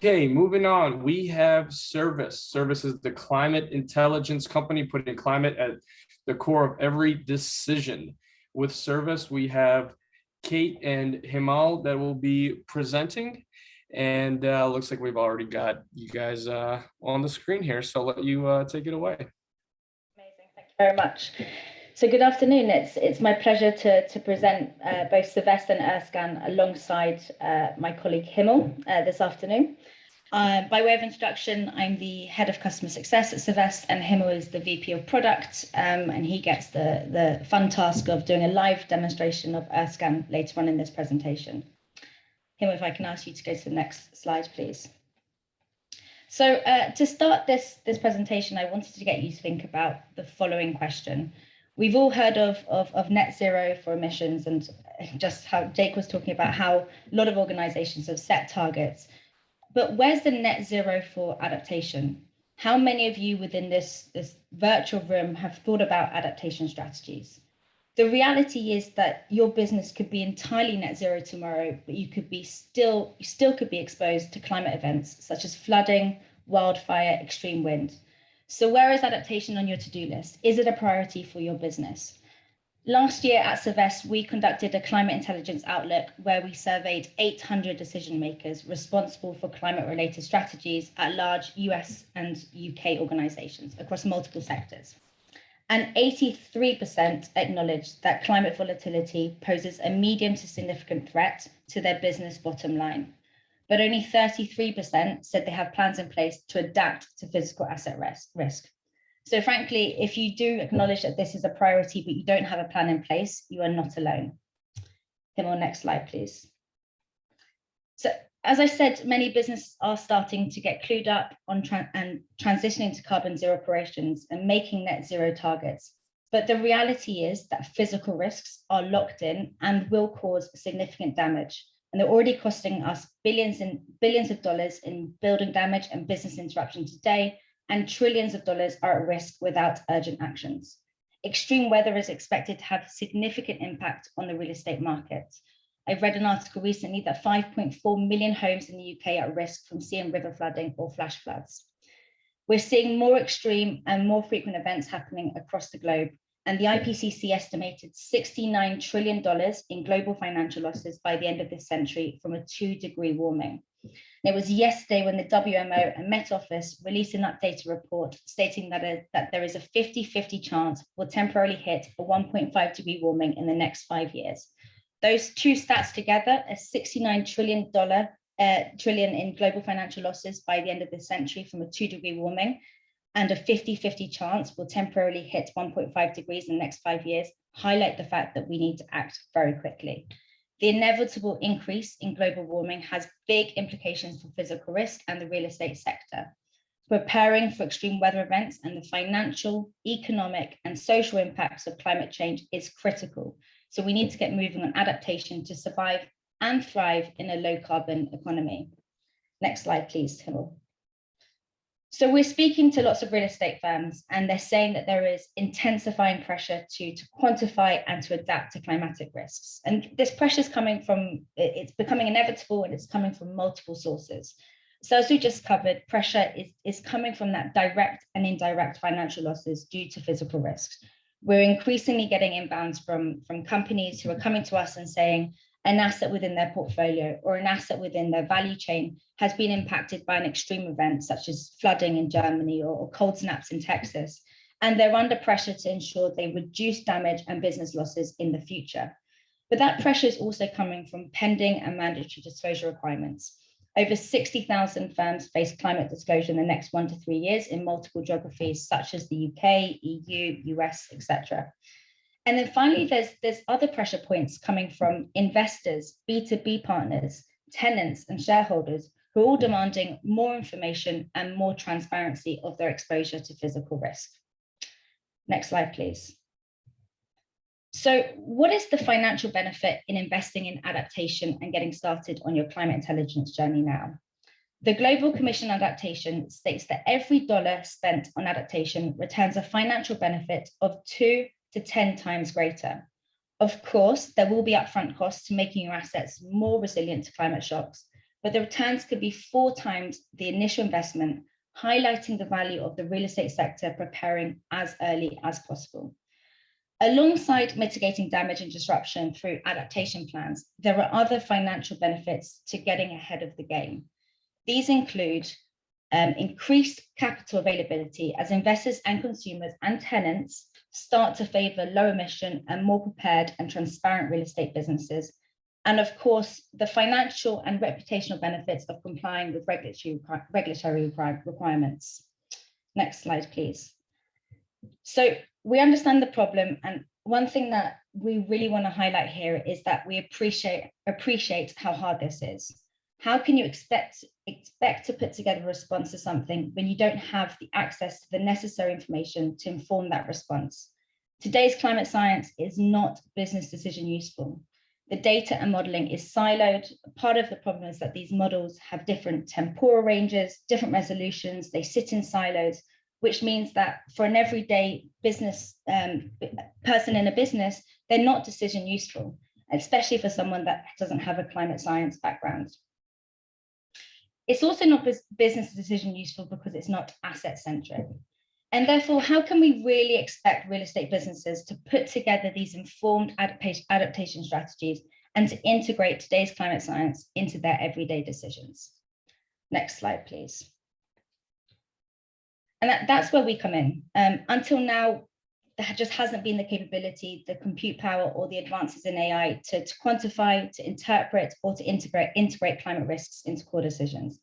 Okay, moving on. We have Cervest. Cervest is the climate intelligence company putting climate at the core of every decision. With Cervest, we have Kate and Himal that will be presenting. And looks like we've already got you guys on the screen here. So I'll let you take it away. Amazing. Thank you very much. So good afternoon. It's my pleasure to present both Cervest and EarthScan alongside my colleague Himal this afternoon. By way of introduction, I'm the head of customer success at Cervest, and Himal is the VP of product, and he gets the fun task of doing a live demonstration of EarthScan later on in this presentation. Himal, if I can ask you to go to the next slide, please. So to start this presentation, I wanted to get you to think about the following question. We've all heard of net zero for emissions, and just how Jake was talking about how a lot of organizations have set targets. But where's the net zero for adaptation? How many of you within this virtual room have thought about adaptation strategies? The reality is that your business could be entirely net zero tomorrow, but you still could be exposed to climate events such as flooding, wildfire, extreme wind. So where is adaptation on your to-do list? Is it a priority for your business? Last year at Cervest, we conducted a climate intelligence outlook where we surveyed 800 decision makers responsible for climate-related strategies at large US and UK organizations across multiple sectors. And 83% acknowledged that climate volatility poses a medium to significant threat to their business bottom line. But only 33% said they have plans in place to adapt to physical asset risk. So frankly, if you do acknowledge that this is a priority, but you don't have a plan in place, you are not alone. Himal, next slide, please. So as I said, many businesses are starting to get clued up on transitioning to carbon zero operations and making net zero targets. But the reality is that physical risks are locked in and will cause significant damage. And they're already costing us billions of dollars in building damage and business interruption today, and trillions of dollars are at risk without urgent actions. Extreme weather is expected to have significant impact on the real estate market. I've read an article recently that 5.4 million homes in the UK are at risk from sea and river flooding or flash floods. We're seeing more extreme and more frequent events happening across the globe, and the IPCC estimated $69 trillion in global financial losses by the end of this century from a 2-degree warming. And it was yesterday when the WMO and Met Office released an updated report stating that there is a 50-50 chance we'll temporarily hit a 1.5-degree warming in the next 5 years. Those two stats together are $69 trillion in global financial losses by the end of this century from a 2-degree warming, and a 50-50 chance will temporarily hit 1.5 degrees in the next 5 years, highlight the fact that we need to act very quickly. The inevitable increase in global warming has big implications for physical risk and the real estate sector. Preparing for extreme weather events and the financial, economic, and social impacts of climate change is critical. So we need to get moving on adaptation to survive and thrive in a low carbon economy. Next slide, please, Himal. So we're speaking to lots of real estate firms, and they're saying that there is intensifying pressure to quantify and to adapt to climatic risks. And this pressure is coming from, it's becoming inevitable, and it's coming from multiple sources. So as we just covered, pressure is coming from that direct and indirect financial losses due to physical risks. We're increasingly getting inbounds from companies who are coming to us and saying, an asset within their portfolio or an asset within their value chain has been impacted by an extreme event such as flooding in Germany or cold snaps in Texas, and they're under pressure to ensure they reduce damage and business losses in the future. But that pressure is also coming from pending and mandatory disclosure requirements. Over 60,000 firms face climate disclosure in the next 1 to 3 years in multiple geographies such as the UK, EU, US, etc. And then finally, there's other pressure points coming from investors, B2B partners, tenants, and shareholders who are all demanding more information and more transparency of their exposure to physical risk. Next slide, please. So what is the financial benefit in investing in adaptation and getting started on your climate intelligence journey now? The Global Commission on Adaptation states that every dollar spent on adaptation returns a financial benefit of 2 to 10 times greater. Of course, there will be upfront costs to making your assets more resilient to climate shocks, but the returns could be 4 times the initial investment, highlighting the value of the real estate sector preparing as early as possible. Alongside mitigating damage and disruption through adaptation plans, there are other financial benefits to getting ahead of the game. These include increased capital availability as investors and consumers and tenants start to favor low emission and more prepared and transparent real estate businesses. And of course, the financial and reputational benefits of complying with regulatory requirements. Next slide, please. So we understand the problem, and one thing that we really want to highlight here is that we appreciate how hard this is. How can you expect to put together a response to something when you don't have the access to the necessary information to inform that response? Today's climate science is not business decision useful. The data and modeling is siloed. Part of the problem is that these models have different temporal ranges, different resolutions, they sit in silos, which means that for an everyday business person in a business, they're not decision useful, especially for someone that doesn't have a climate science background. It's also not business decision useful because it's not asset centric. And therefore, how can we really expect real estate businesses to put together these informed adaptation strategies and to integrate today's climate science into their everyday decisions? Next slide, please. And that's where we come in. Until now, there just hasn't been the capability, the compute power, or the advances in AI to quantify, to interpret, or to integrate climate risks into core decisions.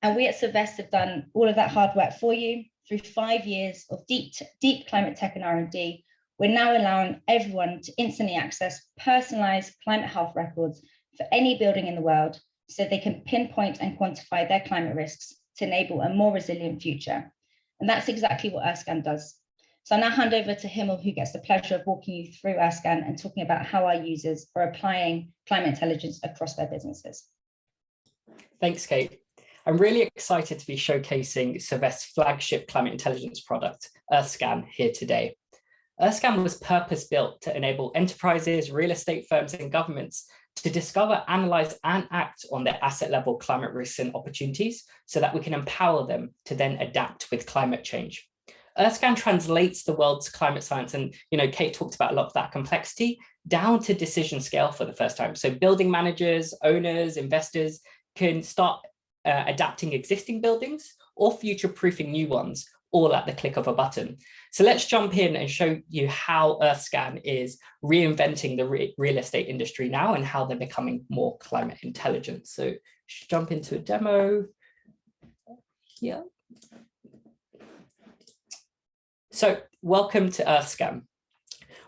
And we at Cervest have done all of that hard work for you through 5 years of deep climate tech and R&D. We're now allowing everyone to instantly access personalized climate health records for any building in the world, so they can pinpoint and quantify their climate risks to enable a more resilient future. And that's exactly what EarthScan does. So I'll now hand over to Himmel, who gets the pleasure of walking you through EarthScan and talking about how our users are applying climate intelligence across their businesses. Thanks, Kate. I'm really excited to be showcasing Cervest's flagship climate intelligence product, EarthScan, here today. EarthScan was purpose-built to enable enterprises, real estate firms, and governments to discover, analyze, and act on their asset-level climate risks and opportunities so that we can empower them to then adapt with climate change. EarthScan translates the world's climate science, and Kate talked about a lot of that complexity, down to decision scale for the first time. So building managers, owners, investors can start adapting existing buildings or future-proofing new ones, all at the click of a button. So let's jump in and show you how EarthScan is reinventing the real estate industry now and how they're becoming more climate intelligent. So jump into a demo here. So welcome to EarthScan.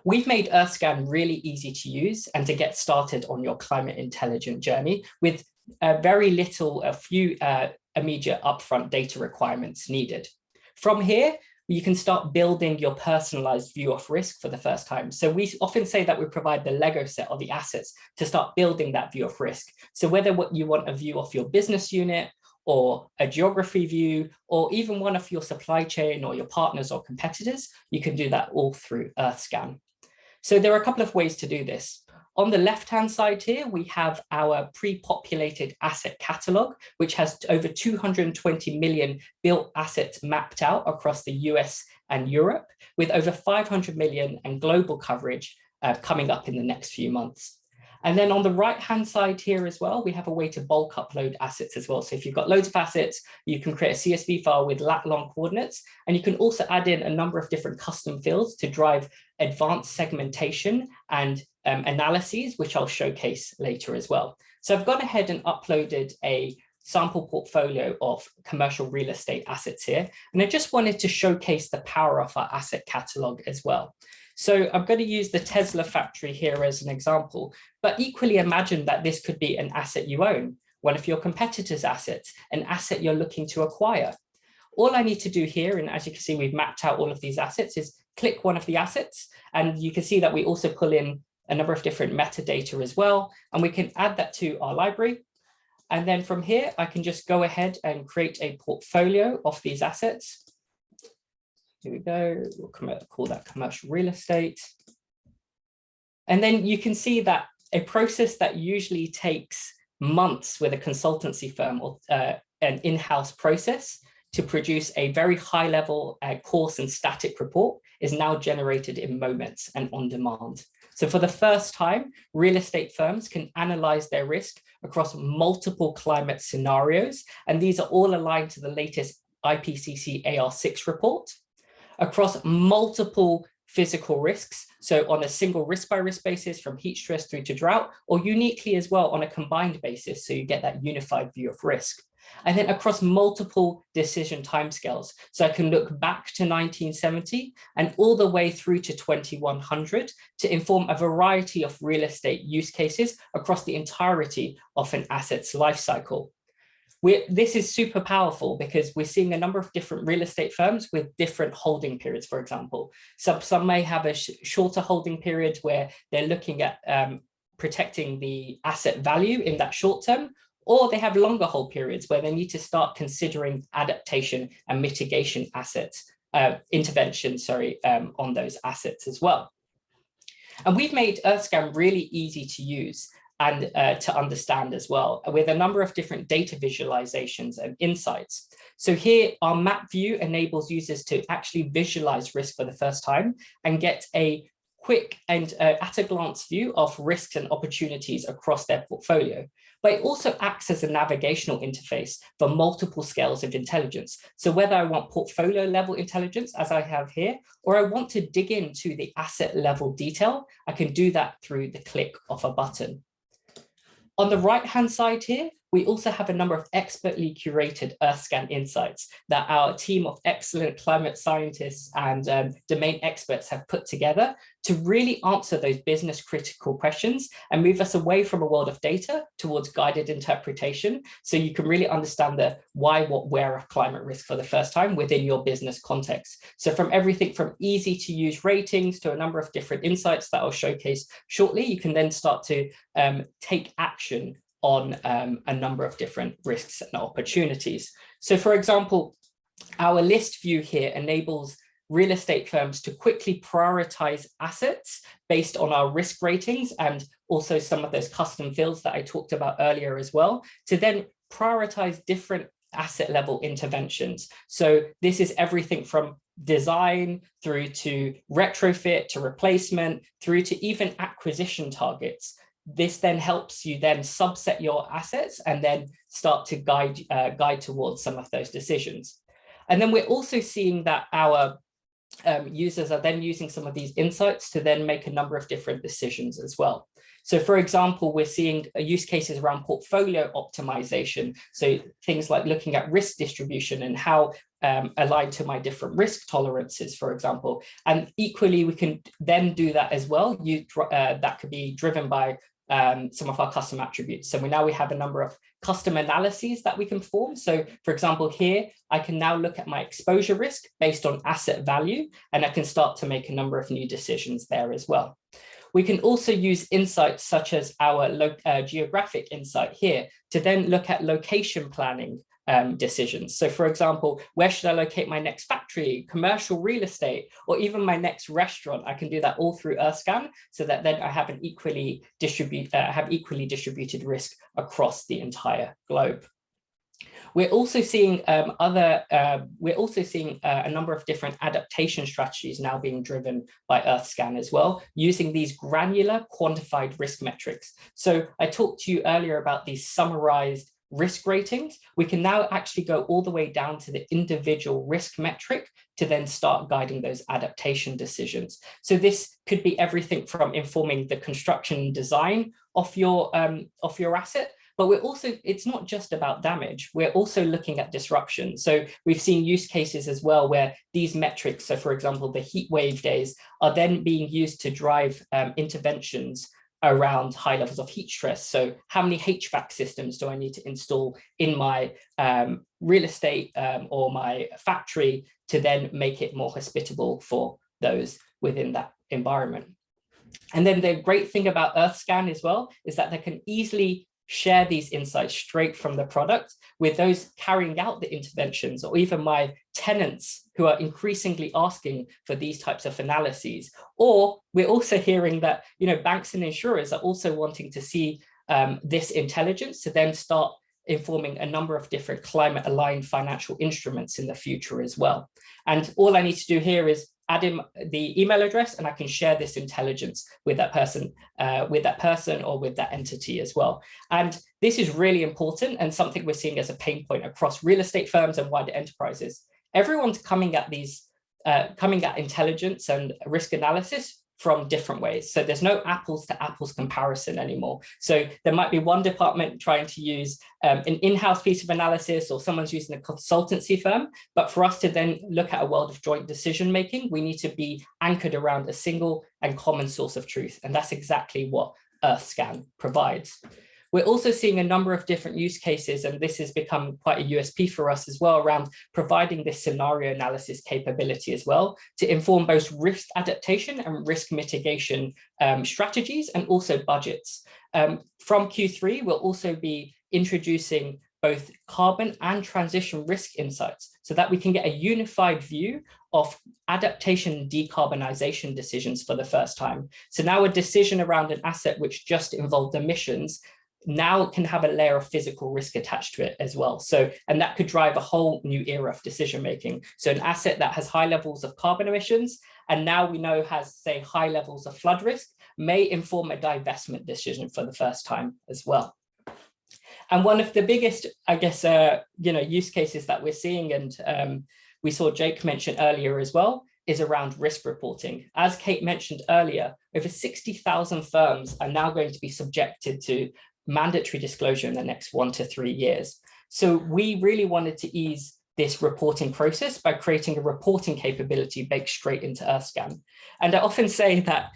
We've made EarthScan really easy to use and to get started on your climate intelligent journey with a few immediate upfront data requirements needed. From here, you can start building your personalized view of risk for the first time. So we often say that we provide the Lego set or the assets to start building that view of risk. So whether you want a view of your business unit or a geography view, or even one of your supply chain or your partners or competitors, you can do that all through EarthScan. So there are a couple of ways to do this. On the left-hand side here, we have our pre-populated asset catalog, which has over 220 million built assets mapped out across the US and Europe, with over 500 million and global coverage coming up in the next few months. And then on the right-hand side here as well, we have a way to bulk upload assets as well. So if you've got loads of assets, you can create a CSV file with lat-long coordinates, and you can also add in a number of different custom fields to drive advanced segmentation and analyses, which I'll showcase later as well. So I've gone ahead and uploaded a sample portfolio of commercial real estate assets here, and I just wanted to showcase the power of our asset catalog as well. So I'm going to use the Tesla factory here as an example, but equally imagine that this could be an asset you own, one of your competitors' assets, an asset you're looking to acquire. All I need to do here, and as you can see, we've mapped out all of these assets, is click one of the assets, and you can see that we also pull in a number of different metadata as well, and we can add that to our library. And then from here, I can just go ahead and create a portfolio of these assets. Here we go, we'll call that commercial real estate. And then you can see that a process that usually takes months with a consultancy firm or an in-house process to produce a very high level coarse and static report is now generated in moments and on demand. So for the first time, real estate firms can analyze their risk across multiple climate scenarios, and these are all aligned to the latest IPCC AR6 report across multiple physical risks. So on a single risk by risk basis from heat stress through to drought, or uniquely as well on a combined basis. So you get that unified view of risk. And then across multiple decision timescales. So I can look back to 1970 and all the way through to 2100 to inform a variety of real estate use cases across the entirety of an asset's life cycle. This is super powerful because we're seeing a number of different real estate firms with different holding periods, for example. Some may have a shorter holding period where they're looking at protecting the asset value in that short term, or they have longer hold periods where they need to start considering adaptation and mitigation interventions on those assets as well. And we've made EarthScan really easy to use and to understand as well, with a number of different data visualizations and insights. So here, our map view enables users to actually visualize risk for the first time and get a quick and at a glance view of risks and opportunities across their portfolio. But it also acts as a navigational interface for multiple scales of intelligence. So whether I want portfolio level intelligence, as I have here, or I want to dig into the asset level detail, I can do that through the click of a button. On the right-hand side here, we also have a number of expertly curated EarthScan insights that our team of excellent climate scientists and domain experts have put together to really answer those business critical questions and move us away from a world of data towards guided interpretation. So you can really understand the why, what, where of climate risk for the first time within your business context. So from everything from easy to use ratings to a number of different insights that I'll showcase shortly, you can then start to take action on a number of different risks and opportunities. So for example, our list view here enables real estate firms to quickly prioritize assets based on our risk ratings and also some of those custom fields that I talked about earlier as well, to then prioritize different asset level interventions. So this is everything from design through to retrofit to replacement through to even acquisition targets. This then helps you then subset your assets and then start to guide towards some of those decisions. And then we're also seeing that our users are then using some of these insights to then make a number of different decisions as well. So for example, we're seeing use cases around portfolio optimization. So things like looking at risk distribution and how aligned to my different risk tolerances, for example. And equally, we can then do that as well. That could be driven by some of our custom attributes. So we have a number of custom analyses that we can perform. So for example, here, I can now look at my exposure risk based on asset value, and I can start to make a number of new decisions there as well. We can also use insights such as our geographic insight here to then look at location planning decisions. So for example, where should I locate my next factory, commercial real estate, or even my next restaurant? I can do that all through EarthScan so that then I have an equally distributed risk across the entire globe. We're also seeing a number of different adaptation strategies now being driven by EarthScan as well, using these granular quantified risk metrics. So I talked to you earlier about these summarized risk ratings. We can now actually go all the way down to the individual risk metric to then start guiding those adaptation decisions. So this could be everything from informing the construction and design of your asset, but it's not just about damage. We're also looking at disruption. So we've seen use cases as well where these metrics, so for example, the heat wave days, are then being used to drive interventions around high levels of heat stress. So how many HVAC systems do I need to install in my real estate or my factory to then make it more hospitable for those within that environment? And then the great thing about EarthScan as well is that they can easily share these insights straight from the product with those carrying out the interventions, or even my tenants who are increasingly asking for these types of analyses. Or we're also hearing that banks and insurers are also wanting to see this intelligence to then start informing a number of different climate aligned financial instruments in the future as well. And all I need to do here is add in the email address, and I can share this intelligence with that person or with that entity as well. And this is really important and something we're seeing as a pain point across real estate firms and wider enterprises. Everyone's coming at intelligence and risk analysis from different ways. So there's no apples to apples comparison anymore. So there might be one department trying to use an in-house piece of analysis, or someone's using a consultancy firm. But for us to then look at a world of joint decision-making, we need to be anchored around a single and common source of truth. And that's exactly what EarthScan provides. We're also seeing a number of different use cases, and this has become quite a USP for us as well, around providing this scenario analysis capability as well to inform both risk adaptation and risk mitigation strategies, and also budgets. From Q3, we'll also be introducing both carbon and transition risk insights so that we can get a unified view of adaptation and decarbonization decisions for the first time. So now a decision around an asset which just involved emissions now can have a layer of physical risk attached to it as well. So, and that could drive a whole new era of decision making. So an asset that has high levels of carbon emissions, and now we know has, say, high levels of flood risk, may inform a divestment decision for the first time as well. And one of the biggest, I guess, use cases that we're seeing, and we saw Jake mention earlier as well, is around risk reporting. As Kate mentioned earlier, over 60,000 firms are now going to be subjected to mandatory disclosure in the next 1 to 3 years. So we really wanted to ease this reporting process by creating a reporting capability baked straight into EarthScan. And I often say that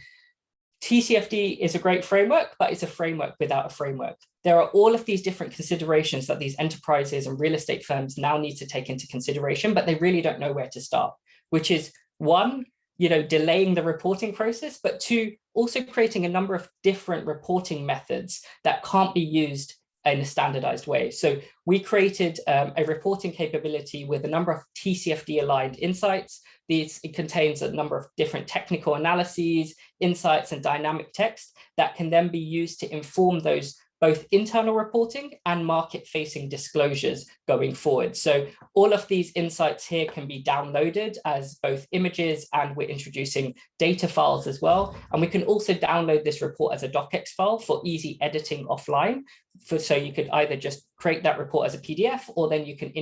TCFD is a great framework, but it's a framework without a framework. There are all of these different considerations that these enterprises and real estate firms now need to take into consideration, but they really don't know where to start, which is one, delaying the reporting process, but two, also creating a number of different reporting methods that can't be used in a standardized way. So we created a reporting capability with a number of TCFD aligned insights. It contains a number of different technical analyses, insights, and dynamic text that can then be used to inform those both internal reporting and market-facing disclosures going forward. So all of these insights here can be downloaded as both images, and we're introducing data files as well. And we can also download this report as a docx file for easy editing offline. So you could either just create that report as a PDF, or then you can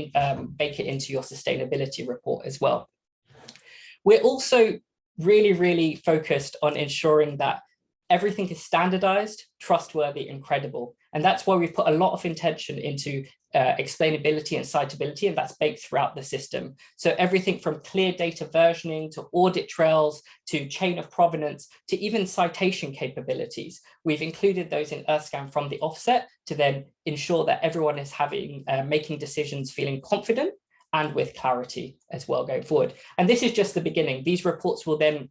bake it into your sustainability report as well. We're also really, really focused on ensuring that everything is standardized, trustworthy, and credible. And that's why we've put a lot of intention into explainability and citability, and that's baked throughout the system. So everything from clear data versioning to audit trails to chain of provenance to even citation capabilities. We've included those in EarthScan from the offset to then ensure that everyone is making decisions feeling confident and with clarity as well going forward. And this is just the beginning. These reports will then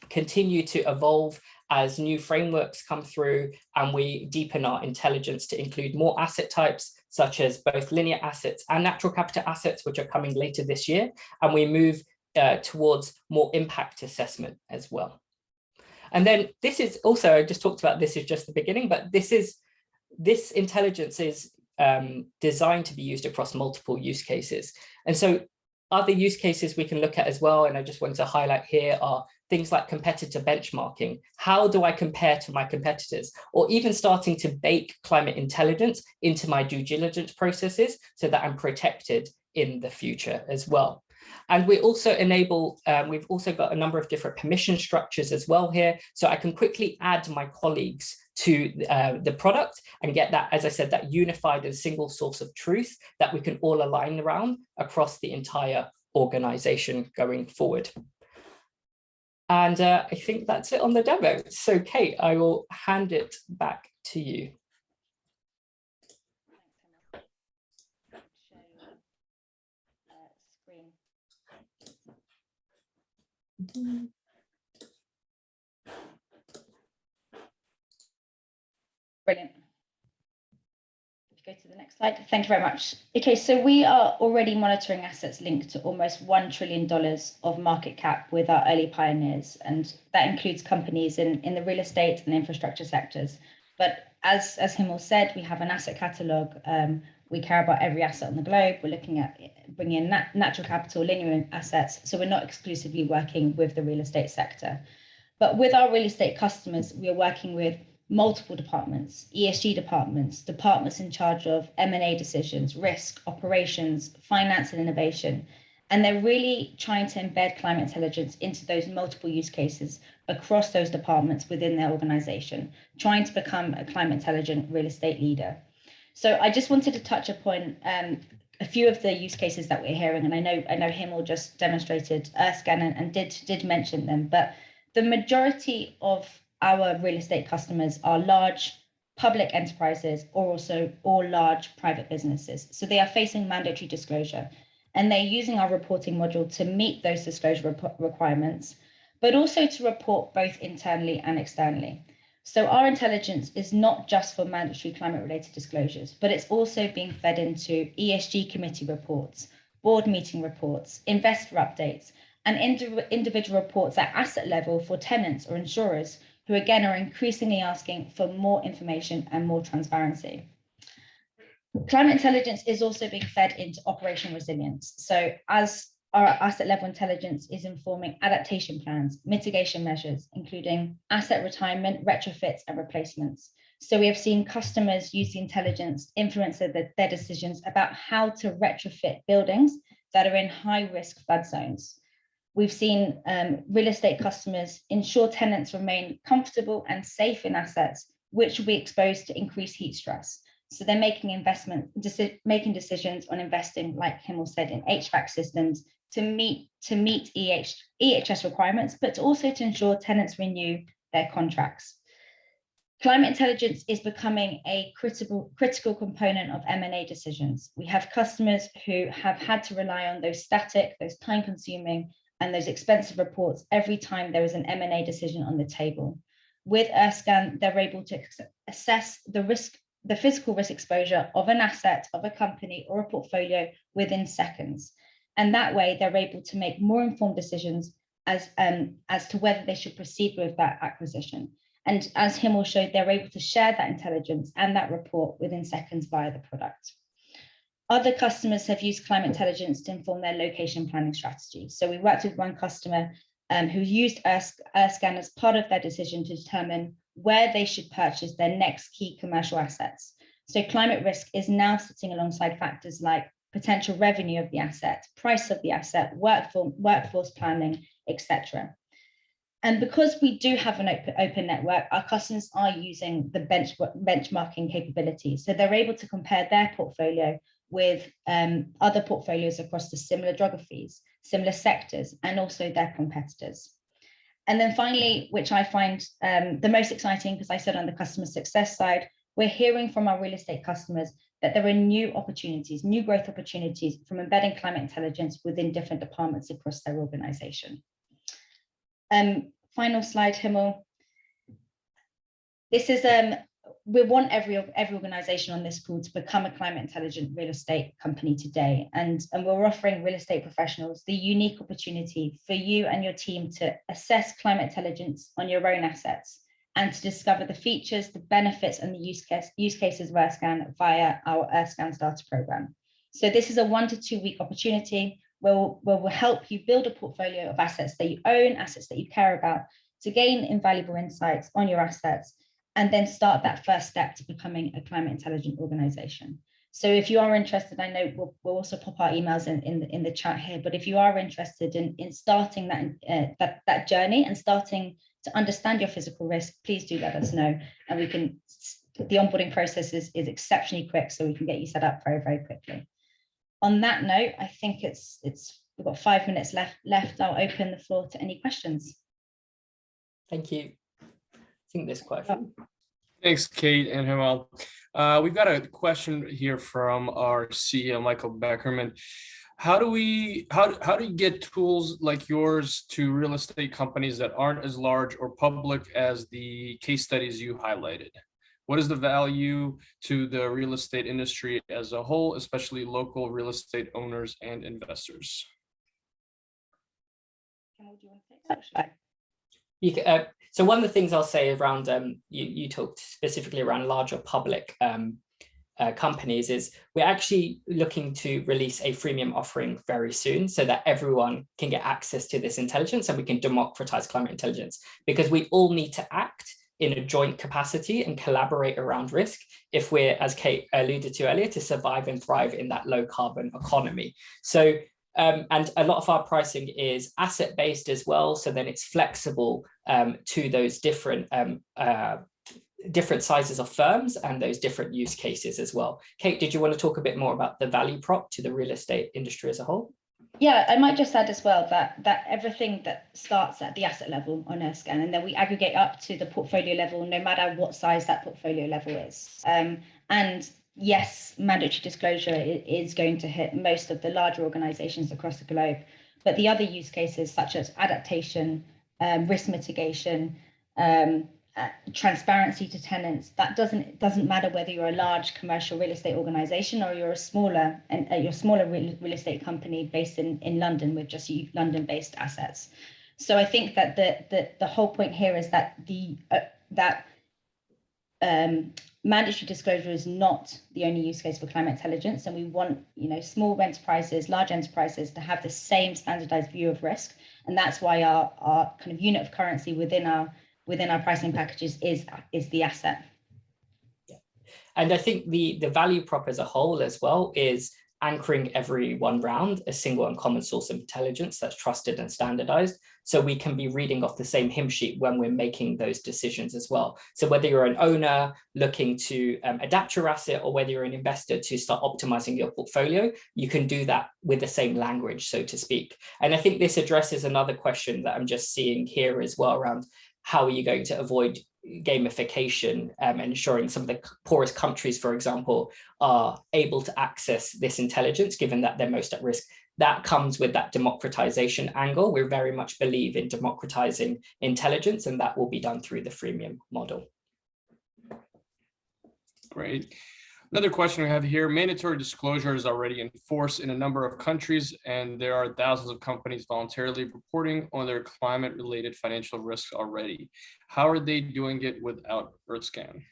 continue to evolve as new frameworks come through, and we deepen our intelligence to include more asset types, such as both linear assets and natural capital assets, which are coming later this year. And we move towards more impact assessment as well. And then this is also, I just talked about this is just the beginning, but this intelligence is designed to be used across multiple use cases. And so other use cases we can look at as well, and I just wanted to highlight here, are things like competitor benchmarking. How do I compare to my competitors? Or even starting to bake climate intelligence into my due diligence processes so that I'm protected in the future as well. And we also enable, we've also got a number of different permission structures as well here. So I can quickly add my colleagues to the product and get that, as I said, that unified and single source of truth that we can all align around across the entire organization going forward. And I think that's it on the demo. So Kate, I will hand it back to you. Brilliant. Go to the next slide. Thank you very much. Okay, so we are already monitoring assets linked to almost $1 trillion of market cap with our early pioneers, and that includes companies in the real estate and infrastructure sectors. But as Himmel said, we have an asset catalogue. We care about every asset on the globe. We're looking at bringing in natural capital, linear assets. So we're not exclusively working with the real estate sector. But with our real estate customers, we are working with multiple departments, ESG departments, departments in charge of M&A decisions, risk, operations, finance and innovation. And they're really trying to embed climate intelligence into those multiple use cases across those departments within their organization, trying to become a climate intelligent real estate leader. So I just wanted to touch upon a few of the use cases that we're hearing, and I know Himmel just demonstrated EarthScan and did mention them, but the majority of our real estate customers are large public enterprises or large private businesses. So they are facing mandatory disclosure, and they're using our reporting module to meet those disclosure requirements, but also to report both internally and externally. So our intelligence is not just for mandatory climate-related disclosures, but it's also being fed into ESG committee reports, board meeting reports, investor updates, and individual reports at asset level for tenants or insurers who, again, are increasingly asking for more information and more transparency. Climate intelligence is also being fed into operational resilience. So as our asset level intelligence is informing adaptation plans, mitigation measures, including asset retirement, retrofits, and replacements. So we have seen customers use the intelligence influence their decisions about how to retrofit buildings that are in high-risk flood zones. We've seen real estate customers ensure tenants remain comfortable and safe in assets, which will be exposed to increased heat stress. So they're making decisions on investing, like Himmel said, in HVAC systems to meet EHS requirements, but also to ensure tenants renew their contracts. Climate intelligence is becoming a critical component of M&A decisions. We have customers who have had to rely on those static, those time-consuming, and those expensive reports every time there is an M&A decision on the table. With EarthScan, they're able to assess the physical risk exposure of an asset, of a company, or a portfolio within seconds. And that way, they're able to make more informed decisions as to whether they should proceed with that acquisition. And as Himmel showed, they're able to share that intelligence and that report within seconds via the product. Other customers have used climate intelligence to inform their location planning strategy. So we worked with one customer who used EarthScan as part of their decision to determine where they should purchase their next key commercial assets. So climate risk is now sitting alongside factors like potential revenue of the asset, price of the asset, workforce planning, etc. And because we do have an open network, our customers are using the benchmarking capabilities. So they're able to compare their portfolio with other portfolios across the similar geographies, similar sectors, and also their competitors. And then finally, which I find the most exciting, because I said on the customer success side, we're hearing from our real estate customers that there are new opportunities, new growth opportunities from embedding climate intelligence within different departments across their organization. Final slide, Himmel. This is we want every organization on this call to become a climate intelligent real estate company today. And we're offering real estate professionals the unique opportunity for you and your team to assess climate intelligence on your own assets and to discover the features, the benefits, and the use cases of EarthScan via our EarthScan Starter program. So this is a 1 to 2 week opportunity where we'll help you build a portfolio of assets that you own, assets that you care about, to gain invaluable insights on your assets, and then start that first step to becoming a climate intelligent organization. So if you are interested, I know we'll also pop our emails in the chat here, but if you are interested in starting that journey and starting to understand your physical risk, please do let us know, and the onboarding process is exceptionally quick, so we can get you set up very, very quickly. On that note, I think we've got 5 minutes left. I'll open the floor to any questions. Thank you. I think there's quite a few. Thanks, Kate and Himmel. We've got a question here from our CEO, Michael Beckerman. How do you get tools like yours to real estate companies that aren't as large or public as the case studies you highlighted? What is the value to the real estate industry as a whole, especially local real estate owners and investors? You can, So one of the things I'll say around, you talked specifically around larger public companies, is we're actually looking to release a freemium offering very soon so that everyone can get access to this intelligence and we can democratize climate intelligence, because we all need to act in a joint capacity and collaborate around risk if we're, as Kate alluded to earlier, to survive and thrive in that low carbon economy. So, and a lot of our pricing is asset-based as well, so then it's flexible to those different sizes of firms and those different use cases as well. Kate, did you want to talk a bit more about the value prop to the real estate industry as a whole? Yeah, I might just add as well that everything that starts at the asset level on EarthScan, and then we aggregate up to the portfolio level, no matter what size that portfolio level is. And yes, mandatory disclosure is going to hit most of the larger organizations across the globe, but the other use cases such as adaptation, risk mitigation, transparency to tenants, that doesn't matter whether you're a large commercial real estate organization or you're a smaller real estate company based in London with just London-based assets. So I think that the whole point here is that mandatory disclosure is not the only use case for climate intelligence, and we want small enterprises, large enterprises to have the same standardized view of risk, and that's why our kind of unit of currency within our pricing packages is the asset. Yeah. And I think the value prop as a whole as well is anchoring every one round a single and common source of intelligence that's trusted and standardized, so we can be reading off the same hymn sheet when we're making those decisions as well. So whether you're an owner looking to adapt your asset, or whether you're an investor to start optimizing your portfolio, you can do that with the same language, so to speak. And I think this addresses another question that I'm just seeing here as well around how are you going to avoid gamification, ensuring some of the poorest countries, for example, are able to access this intelligence, given that they're most at risk. That comes with that democratization angle. We very much believe in democratizing intelligence, and that will be done through the freemium model. Great. Another question we have here: mandatory disclosure is already in force in a number of countries, and there are thousands of companies voluntarily reporting on their climate-related financial risks already. How are they doing it without EarthScan?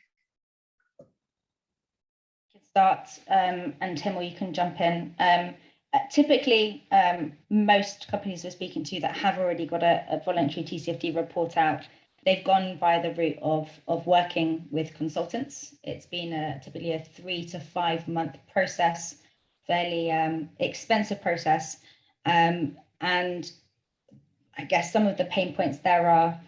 Start, and Tim, you can jump in. Typically, most companies we're speaking to that have already got a voluntary TCFD report out, they've gone via the route of working with consultants. It's been typically a 3 to 5 month process, fairly expensive process. And I guess some of the pain points there are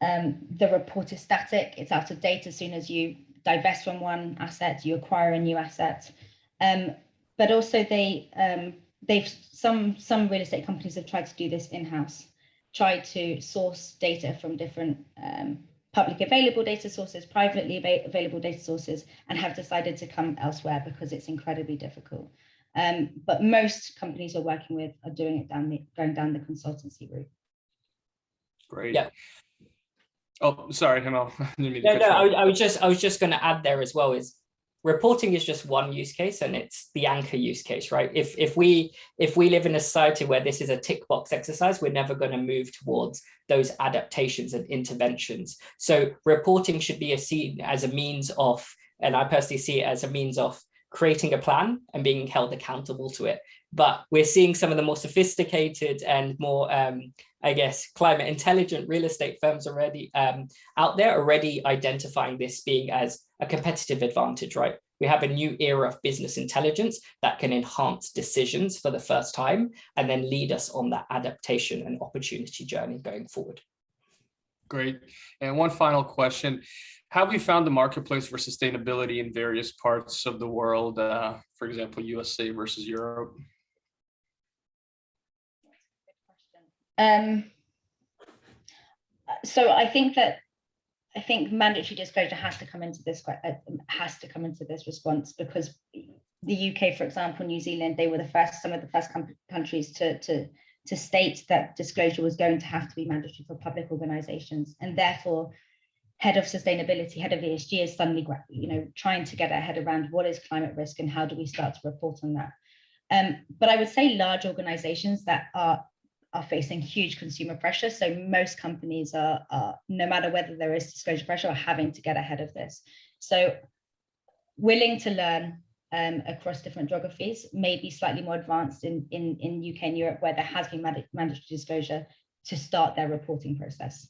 the report is static, it's out of date as soon as you divest from one asset, you acquire a new asset. But also some real estate companies have tried to do this in-house, tried to source data from different public available data sources, privately available data sources, and have decided to come elsewhere because it's incredibly difficult. But most companies we're working with are doing it going down the consultancy route. Great. Yeah. Oh, sorry, Hemel. I was just going to add there as well is reporting is just one use case, and it's the anchor use case, right? If we live in a society where this is a tick box exercise, we're never going to move towards those adaptations and interventions. So reporting should be seen as a means of, and I personally see it as a means of creating a plan and being held accountable to it. But we're seeing some of the more sophisticated and more, I guess, climate intelligent real estate firms already out there already identifying this being as a competitive advantage, right? We have a new era of business intelligence that can enhance decisions for the first time and then lead us on that adaptation and opportunity journey going forward. Great. And one final question. How have we found the marketplace for sustainability in various parts of the world, for example, USA versus Europe? So I think mandatory disclosure has to come into this response, because the UK, for example, New Zealand, they were some of the first countries to state that disclosure was going to have to be mandatory for public organizations, and therefore head of sustainability, head of ESG is suddenly trying to get our head around what is climate risk and how do we start to report on that. But I would say large organizations that are are facing huge consumer pressure. So most companies are, no matter whether there is disclosure pressure, are having to get ahead of this. So willing to learn across different geographies, maybe slightly more advanced in UK and Europe, where there has been mandatory disclosure to start their reporting process.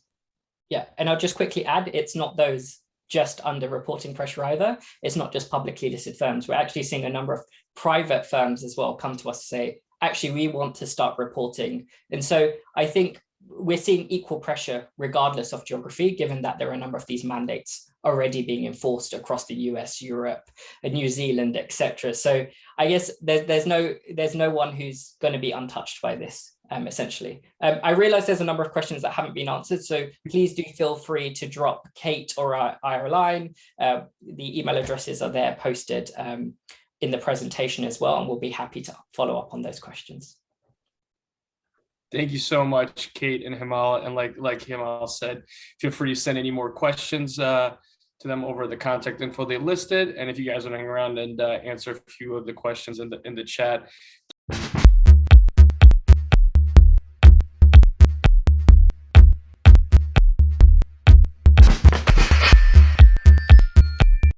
Yeah, and I'll just quickly add, it's not those just under reporting pressure either. It's not just publicly listed firms. We're actually seeing a number of private firms as well come to us to say, actually, we want to start reporting. And so I think we're seeing equal pressure regardless of geography, given that there are a number of these mandates already being enforced across the US, Europe, and New Zealand, etc. So I guess there's no one who's going to be untouched by this. Essentially. I realize there's a number of questions that haven't been answered, so please do feel free to drop Kate or I a line. The email addresses are there posted in the presentation as well, and we'll be happy to follow up on those questions. Thank you so much, Kate and Himal. And like Himal said, feel free to send any more questions to them over the contact info they listed. And if you guys want to hang around and answer a few of the questions in the chat,